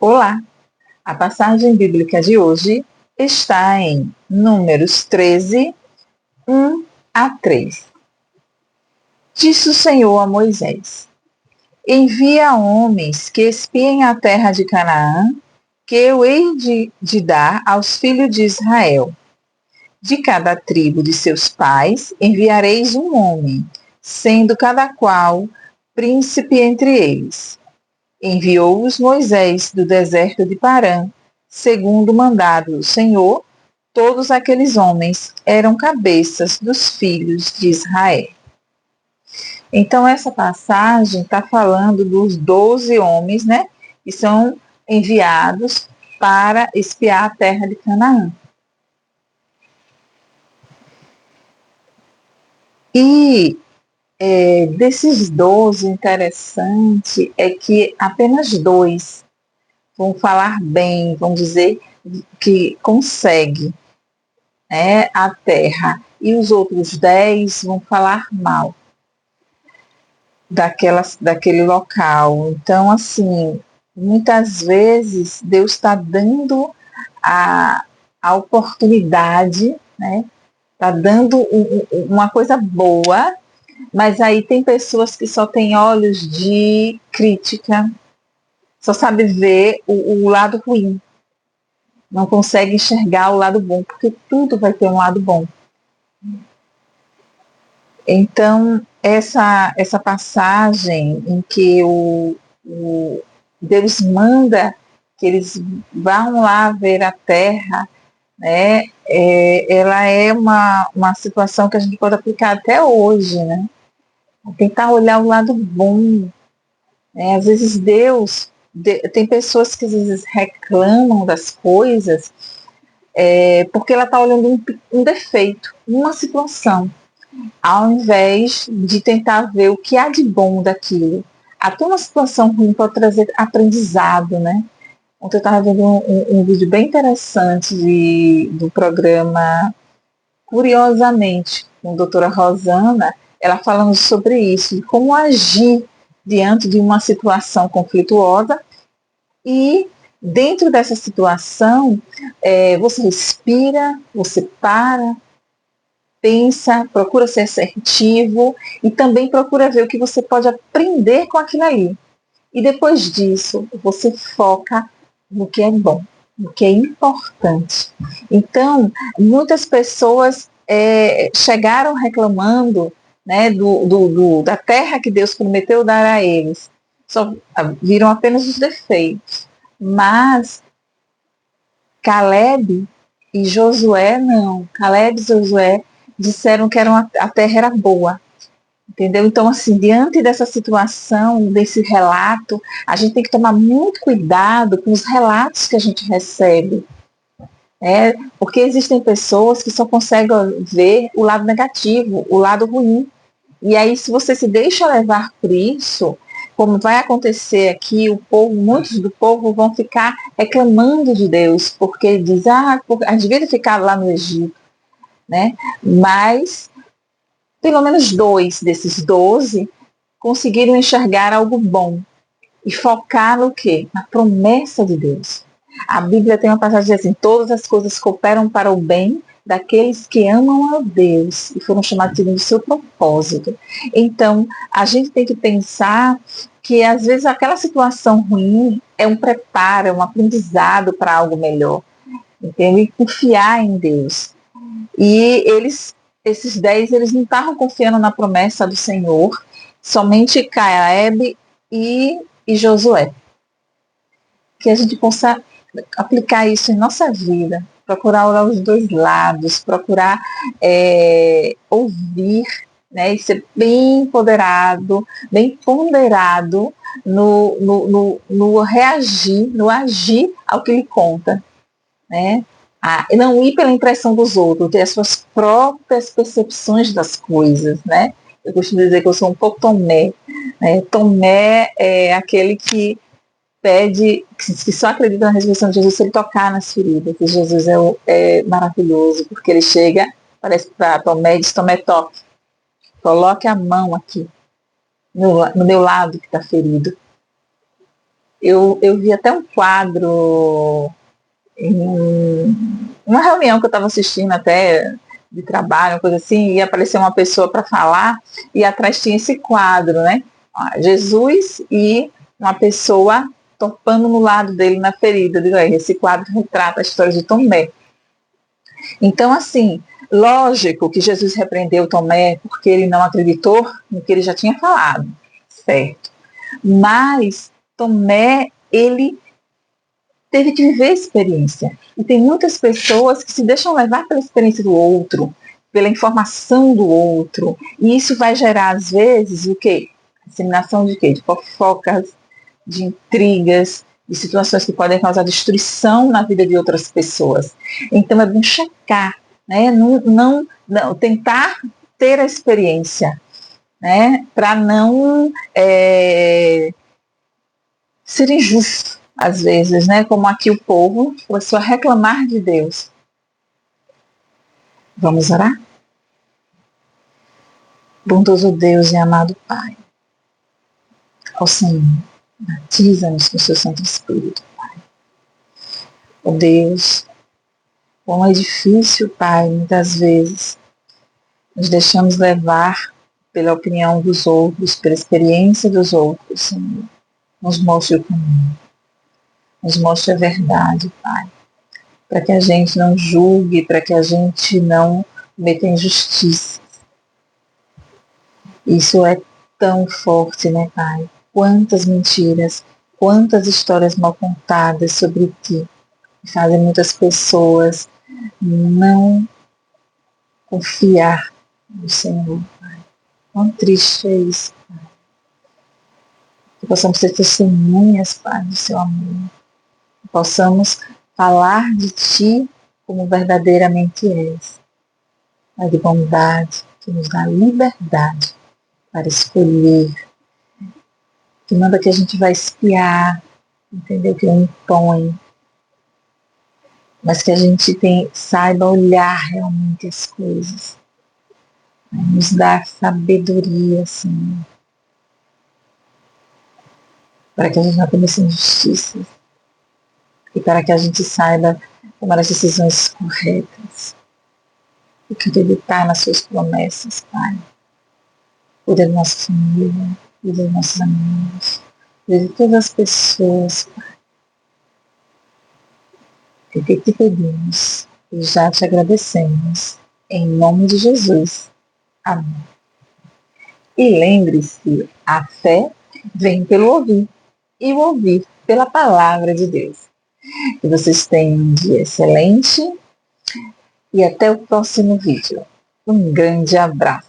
Olá! A passagem bíblica de hoje está em Números 13, 1 a 3. Disse o Senhor a Moisés: Envia homens que espiem a terra de Canaã, que eu hei de dar aos filhos de Israel. De cada tribo de seus pais enviareis um homem, sendo cada qual príncipe entre eles. Enviou-os Moisés do deserto de Parã, segundo o mandado do Senhor. Todos aqueles homens eram cabeças dos filhos de Israel. Então, essa passagem está falando dos 12 homens, né, que são enviados para espiar a terra de Canaã. E desses 12, interessante é que apenas 2 vão falar bem, vão dizer que consegue, né, a terra, e os outros 10 vão falar mal daquele local. Então, assim, muitas vezes Deus está dando a oportunidade, né? Está dando uma coisa boa, mas aí tem pessoas que só têm olhos de crítica, só sabe ver o lado ruim, não consegue enxergar o lado bom, porque tudo vai ter um lado bom. Então, essa passagem em que o Deus manda que eles vão lá ver a terra, né, ela é uma situação que a gente pode aplicar até hoje, né? Tentar olhar o lado bom. Né? Às vezes tem pessoas que às vezes reclamam das coisas porque ela está olhando um defeito, uma situação, ao invés de tentar ver o que há de bom daquilo. Até uma situação ruim pode trazer aprendizado, né? Ontem eu estava vendo um vídeo bem interessante do programa Curiosamente, com a doutora Rosana, ela falando sobre isso, de como agir diante de uma situação conflituosa e dentro dessa situação você respira, você para, pensa, procura ser assertivo e também procura ver o que você pode aprender com aquilo ali. E depois disso, você foca no que é bom, no que é importante. Então, muitas pessoas chegaram reclamando, né, da terra que Deus prometeu dar a eles. Só viram apenas os defeitos. Mas Caleb e Josué não. Caleb e Josué disseram que a terra era boa. Entendeu? Então, assim, diante dessa situação, desse relato, a gente tem que tomar muito cuidado com os relatos que a gente recebe. Porque existem pessoas que só conseguem ver o lado negativo, o lado ruim. E aí, se você se deixa levar por isso, como vai acontecer aqui, muitos do povo vão ficar reclamando de Deus, porque diz, a gente devia ter ficado lá no Egito, né? Mas pelo menos 2 desses 12 conseguiram enxergar algo bom e focar no quê? Na promessa de Deus. A Bíblia tem uma passagem assim: todas as coisas cooperam para o bem daqueles que amam a Deus e foram chamados segundo o seu propósito. Então, a gente tem que pensar que às vezes aquela situação ruim é um preparo, é um aprendizado para algo melhor. Entende? E confiar em Deus. E esses 10, eles não estavam confiando na promessa do Senhor, somente Caleb e Josué. Que a gente possa aplicar isso em nossa vida, procurar olhar os dois lados, procurar ouvir, né, e ser bem empoderado, bem ponderado no reagir, no agir ao que lhe conta, né? Não ir pela impressão dos outros, ter as suas próprias percepções das coisas, né? Eu costumo dizer que eu sou um pouco Tomé. Né? Tomé é aquele que pede, que só acredita na ressurreição de Jesus se ele tocar nas feridas. E Jesus é maravilhoso, porque ele chega, parece para Tomé e diz: Tomé, toque, coloque a mão aqui, no meu lado que está ferido. Eu vi até um quadro em uma reunião que eu estava assistindo até de trabalho, uma coisa assim, e apareceu uma pessoa para falar, e atrás tinha esse quadro, né? Jesus e uma pessoa topando no lado dele na ferida. Eu digo, esse quadro retrata a história de Tomé. Então, assim, lógico que Jesus repreendeu Tomé porque ele não acreditou no que ele já tinha falado, certo? Mas Tomé, ele teve que viver a experiência. E tem muitas pessoas que se deixam levar pela experiência do outro, pela informação do outro. E isso vai gerar, às vezes, o quê? Disseminação de quê? De fofocas, de intrigas, de situações que podem causar destruição na vida de outras pessoas. Então é bom checar, né? Não tentar ter a experiência, né? Para não ser injusto, às vezes, né? Como aqui o povo começou a reclamar de Deus. Vamos orar? Bondoso Deus e amado Pai, ao Senhor, batiza-nos com o seu Santo Espírito, Pai. Ó Deus, como é difícil, Pai, muitas vezes nos deixamos levar pela opinião dos outros, pela experiência dos outros, Senhor. Nos mostre o caminho, nos mostre a verdade, Pai, para que a gente não julgue, para que a gente não cometa injustiça. Isso é tão forte, né, Pai? Quantas mentiras, quantas histórias mal contadas sobre Ti, que fazem muitas pessoas não confiar no Senhor, Pai. Quão triste é isso, Pai. Que possamos ser testemunhas, Pai, do Seu amor. Que possamos falar de Ti como verdadeiramente és. Pai de bondade, que nos dá liberdade para escolher, que manda que a gente vai espiar, entendeu? Que não impõe, mas que a gente saiba olhar realmente as coisas, né? Nos dar sabedoria, assim, para que a gente não cometa injustiças e para que a gente saiba tomar as decisões corretas e acreditar nas suas promessas, Pai. Cuida da nossa família, cuida dos nossos amigos, cuida de todas as pessoas, Pai. O que te pedimos e já te agradecemos. Em nome de Jesus. Amém. E lembre-se, a fé vem pelo ouvir e o ouvir pela palavra de Deus. Que vocês tenham um dia excelente e até o próximo vídeo. Um grande abraço.